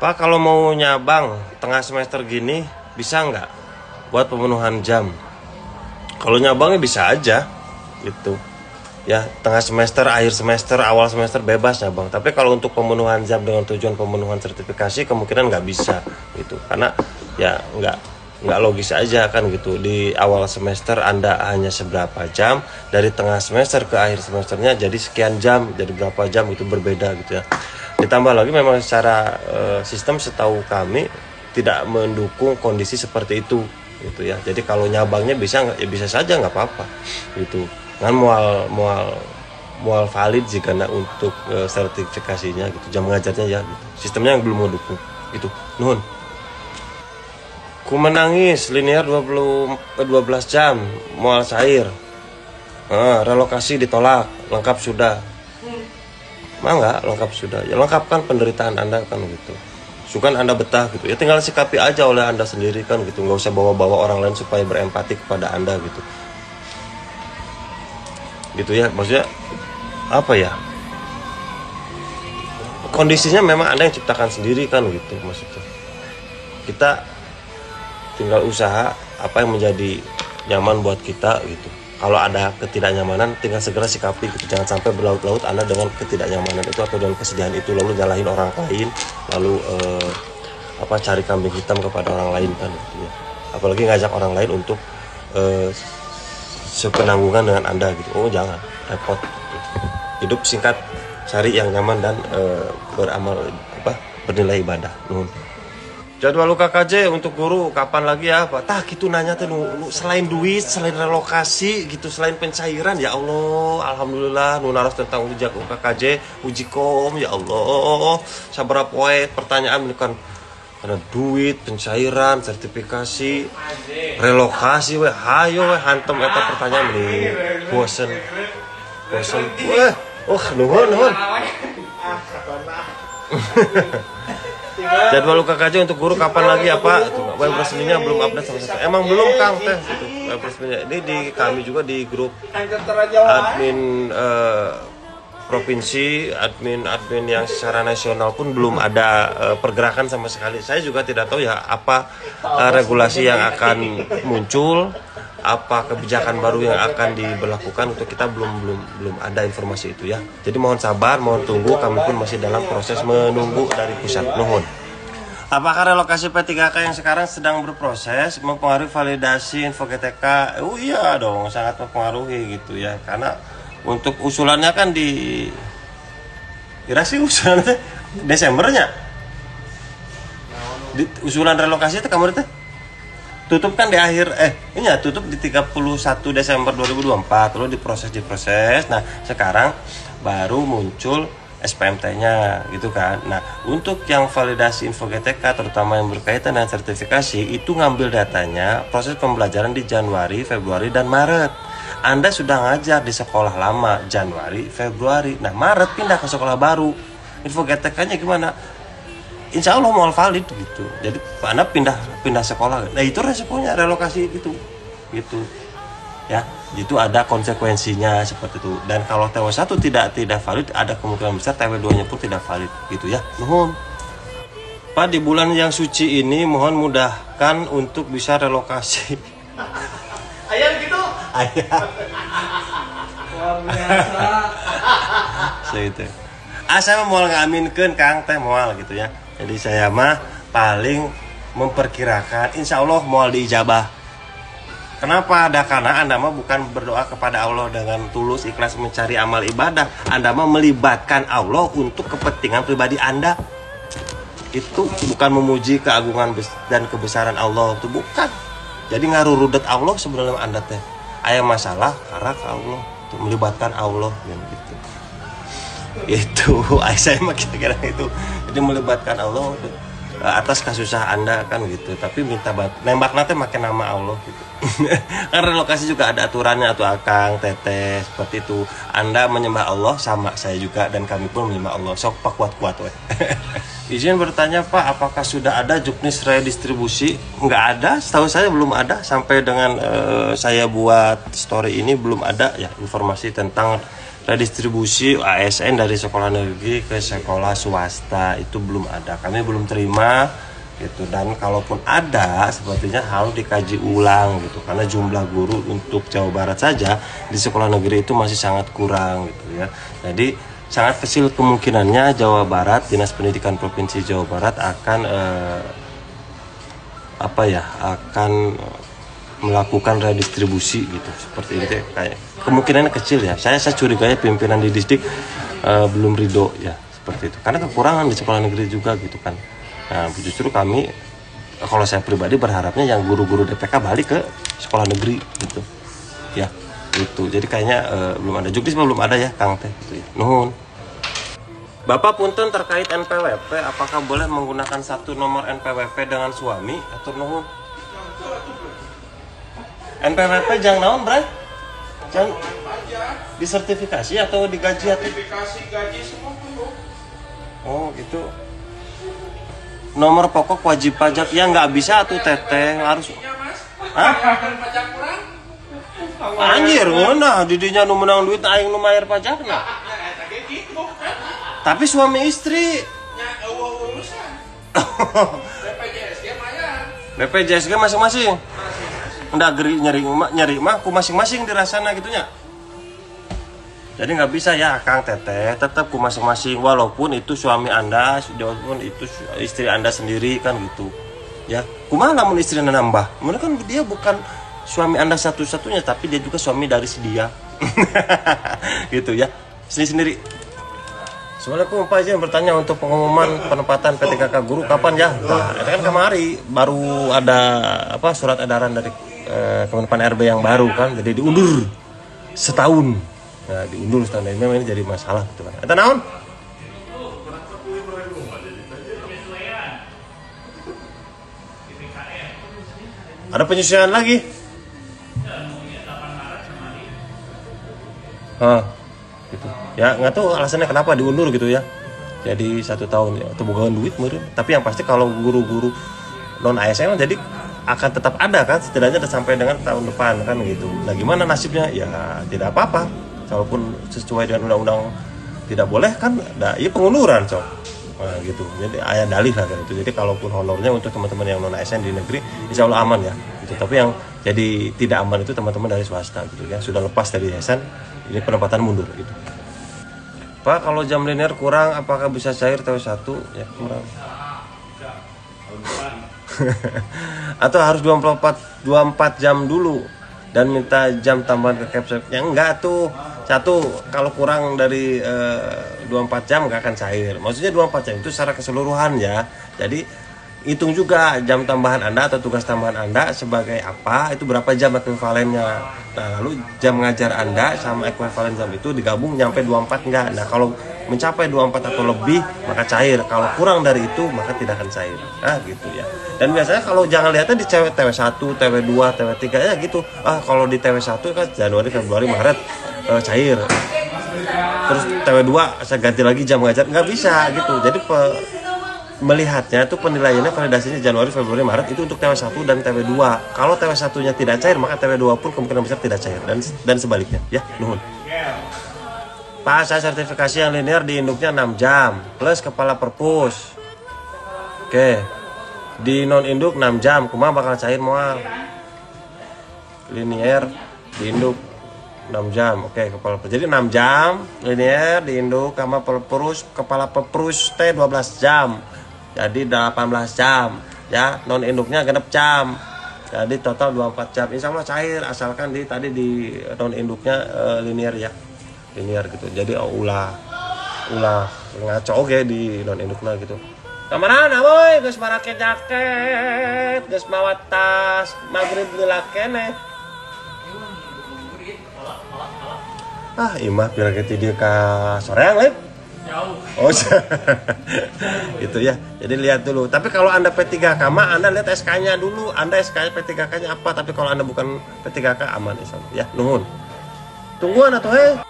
Pak, kalau mau nyabang tengah semester gini bisa nggak buat pemenuhan jam? Kalau nyabangnya bisa aja gitu ya, tengah semester, akhir semester, awal semester bebas nyabang. Tapi kalau untuk pemenuhan jam dengan tujuan pemenuhan sertifikasi kemungkinan nggak bisa gitu, karena ya nggak logis aja kan gitu. Di awal semester Anda hanya seberapa jam, dari tengah semester ke akhir semesternya jadi sekian jam, jadi berapa jam, itu berbeda gitu ya. Ditambah lagi memang secara sistem setahu kami tidak mendukung kondisi seperti itu gitu ya. Jadi kalau nyabangnya bisa ya bisa saja, nggak apa-apa gitu kan, mual valid jika untuk sertifikasinya gitu, jam mengajarnya ya gitu. Sistemnya yang belum mendukung itu. Nuhun. Ku menangis linear 12 jam mual cair, relokasi ditolak, lengkap sudah. Mangga lengkap sudah ya, lengkapkan penderitaan Anda kan gitu. Sukan Anda betah gitu ya, tinggal sikapi aja oleh Anda sendiri kan gitu, nggak usah bawa-bawa orang lain supaya berempati kepada Anda gitu ya. Maksudnya apa ya, kondisinya memang Anda yang ciptakan sendiri kan gitu. Maksudnya kita tinggal usaha apa yang menjadi nyaman buat kita gitu. Kalau ada ketidaknyamanan tinggal segera sikapi gitu. Jangan sampai berlarut-larut Anda dengan ketidaknyamanan itu atau dengan kesedihan itu lalu nyalahin orang lain, lalu cari kambing hitam kepada orang lain kan gitu ya. Apalagi ngajak orang lain untuk sepenanggungan dengan Anda gitu. Oh jangan, repot gitu. Hidup singkat, cari yang nyaman dan bernilai ibadah. Jadwal UKKJ untuk guru kapan lagi ya Pak? Tah gitu nanya tuh, selain duit, selain relokasi gitu, selain pencairan ya Allah, alhamdulillah nu naros tentang ujian UKKJ, uji kom ya Allah. Sabaraha poe pertanyaan kan karena duit, pencairan, sertifikasi, relokasi we hayo we hantem eta pertanyaan nih. Bosen. Nuhun. Jadwal UKKJ untuk guru kapan lagi ya Pak? Web resminya belum update sama sekali. Emang belum Kang teh gitu. Web resminya ini di kami juga di grup admin provinsi, admin yang secara nasional pun belum ada pergerakan sama sekali. Saya juga tidak tahu ya apa regulasi yang akan muncul, apa kebijakan baru yang akan diberlakukan, untuk kita belum ada informasi itu ya. Jadi mohon sabar, mohon tunggu, kami pun masih dalam proses menunggu dari pusat. Nuhun. Apakah relokasi P3K yang sekarang sedang berproses mempengaruhi validasi info GTK? Oh iya dong, sangat mempengaruhi gitu ya. Karena untuk usulannya kan kira sih usulannya Desembernya. Usulan relokasi itu kamu teh tutup kan di akhir tutup di 31 Desember 2024, lalu diproses. Nah sekarang baru muncul SPMT-nya gitu kan. Nah untuk yang validasi info GTK terutama yang berkaitan dengan sertifikasi itu ngambil datanya proses pembelajaran di Januari, Februari dan Maret. Anda sudah ngajar di sekolah lama Januari, Februari, nah Maret pindah ke sekolah baru, info GTK-nya gimana? Insya Allah mau valid gitu. Jadi Anda pindah sekolah. Nah itu resikonya relokasi itu gitu ya. Itu ada konsekuensinya seperti itu. Dan kalau TW1 tidak valid, ada kemungkinan besar TW2-nya pun tidak valid gitu ya. Mohon Pak, di bulan yang suci ini mohon mudahkan untuk bisa relokasi. Ayah gitu. Ayah. Luar biasa. Itu. Saya mau ngaminkeun Kang teh moal gitu ya. Jadi saya mah paling memperkirakan insya Allah moal diijabah. Kenapa? Karena Anda mah bukan berdoa kepada Allah dengan tulus ikhlas mencari amal ibadah. Anda mah melibatkan Allah untuk kepentingan pribadi Anda. Itu bukan memuji keagungan dan kebesaran Allah, itu bukan. Jadi ngarurudet Allah sebenarnya Anda teh. Aya masalah karena ke Allah, untuk melibatkan Allah gitu. Itu saya mah kira-kira itu. Jadi melibatkan Allah atas kasusah Anda kan gitu. Tapi minta nembak nanti makin nama Allah gitu. Kan relokasi juga ada aturannya atau Akang, Teteh seperti itu. Anda menyembah Allah sama saya juga dan kami pun menyembah Allah. Sok Pak kuat-kuat we. Izin bertanya Pak, apakah sudah ada juknis redistribusi? Nggak ada, setahu saya belum ada. Sampai dengan saya buat story ini belum ada ya informasi tentang redistribusi ASN dari sekolah negeri ke sekolah swasta itu belum ada, kami belum terima gitu. Dan kalaupun ada sepertinya harus dikaji ulang gitu, karena jumlah guru untuk Jawa Barat saja di sekolah negeri itu masih sangat kurang gitu ya. Jadi sangat kecil kemungkinannya Jawa Barat, Dinas Pendidikan Provinsi Jawa Barat akan akan melakukan redistribusi gitu, seperti itu kayak kemungkinannya kecil ya. Saya curiganya pimpinan di distrik belum ridho ya, seperti itu, karena kekurangan di sekolah negeri juga gitu kan. Nah, justru kami, kalau saya pribadi berharapnya yang guru-guru DPK balik ke sekolah negeri gitu ya, itu. Jadi kayaknya belum ada, juknis belum ada ya Kang Teh gitu ya. Nuhun. Bapak punten terkait NPWP, apakah boleh menggunakan satu nomor NPWP dengan suami atau nuhun? NPWP jangan naon, Bray? Jangan disertifikasi atau digaji atau? Sertifikasi gaji semua dulu. Oh gitu. Nomor pokok wajib pajak ya nggak bisa tuh teteh, harus. Hah? Pajak kurang? Anjir, mana didinya nu menang duit aing nu mayar pajakna. Tapi suami istri. Ya, urusan. BPJS bayar. BPJS masing-masing. Nggak geri nyari mah ku masing-masing dirasana gitunya. Jadi nggak bisa ya Kang Teteh, tetap ku masing-masing, walaupun itu suami Anda, walaupun itu istri Anda sendiri kan gitu. Ya, kumaha lamun istri Anda nambah? Mereka kan dia bukan suami Anda satu-satunya, tapi dia juga suami dari dia. Gitu ya. Sendiri. Assalamualaikum Pak Izin bertanya untuk pengumuman penempatan P3K guru kapan ya? Nah, itu kan kemari baru ada surat edaran dari Kemenpan RB yang baru kan, jadi diundur setahun. Nah, diundur setahun ini memang ini jadi masalah gitu kan. Eta naon? Ada penyesuaian lagi? Gitu. Ya nggak tahu alasannya kenapa diundur gitu ya. Jadi 1 tahun ya, atau bukan duit meureun. Tapi yang pasti kalau guru-guru non ASN jadi akan tetap ada kan, setidaknya sampai dengan tahun depan kan gitu. Nah gimana nasibnya? Ya tidak apa-apa, walaupun sesuai dengan undang-undang tidak boleh kan, nah iya pengunduran cok. Nah, gitu. Jadi ayat dalih lah kan itu. Jadi kalaupun honornya untuk teman-teman yang non ASN di negeri, insya Allah aman ya. Gitu. Tapi yang jadi tidak aman itu teman-teman dari swasta gitu ya. Sudah lepas dari ASN, ini penempatan mundur gitu. Pak, kalau jam linear kurang, apakah bisa cair TW1? Ya kurang. Atau harus 24 jam dulu dan minta jam tambahan ke capsule. Ya enggak tuh. Satu, kalau kurang dari 24 jam enggak akan cair. Maksudnya 24 jam itu secara keseluruhan ya. Jadi hitung juga jam tambahan Anda atau tugas tambahan Anda sebagai apa, itu berapa jam ekuivalennya. Nah, lalu jam ngajar Anda sama ekuivalen jam itu digabung nyampe 24 enggak. Nah, kalau mencapai 24 atau lebih maka cair. Kalau kurang dari itu maka tidak akan cair. Nah, gitu ya. Dan biasanya kalau jangan lihatnya di TW1, TW2, TW3 ya gitu. Kalau di TW1 kan Januari, Februari, Maret cair. Terus TW2 saya ganti lagi jam ngajar, nggak bisa gitu. Jadi melihatnya itu penilaiannya validasinya Januari, Februari, Maret itu untuk TW1 dan TW2. Kalau TW1-nya tidak cair maka TW2 pun kemungkinan besar tidak cair dan sebaliknya ya. Nuhun. Pak, saya sertifikasi yang linear di induknya 6 jam plus kepala perpus. Oke. Di non induk 6 jam, kumaha bakal cair moal. Linear di induk 6 jam. Oke, kepala perpus. Jadi 6 jam linear di induk sama perpus, kepala perpus teh 12 jam. Jadi 18 jam ya, non induknya genep jam. Jadi total 24 jam. Insya Allah cair asalkan tadi di non induknya linear ya. Linear gitu. Jadi ulah ngaco oge di non indukna gitu. Kamarana boy, geus marake jaket, geus mawa tas, magrib geula keneh. Imah pira ke tidieu ka soreang leuh. Jauh. Oh, itu ya. Jadi lihat dulu. Tapi kalau Anda P3K mah Anda lihat SK-nya dulu. Anda SK P3K-nya apa? Tapi kalau Anda bukan P3K aman insya Allah. Ya, nuhun. Tungguan atuh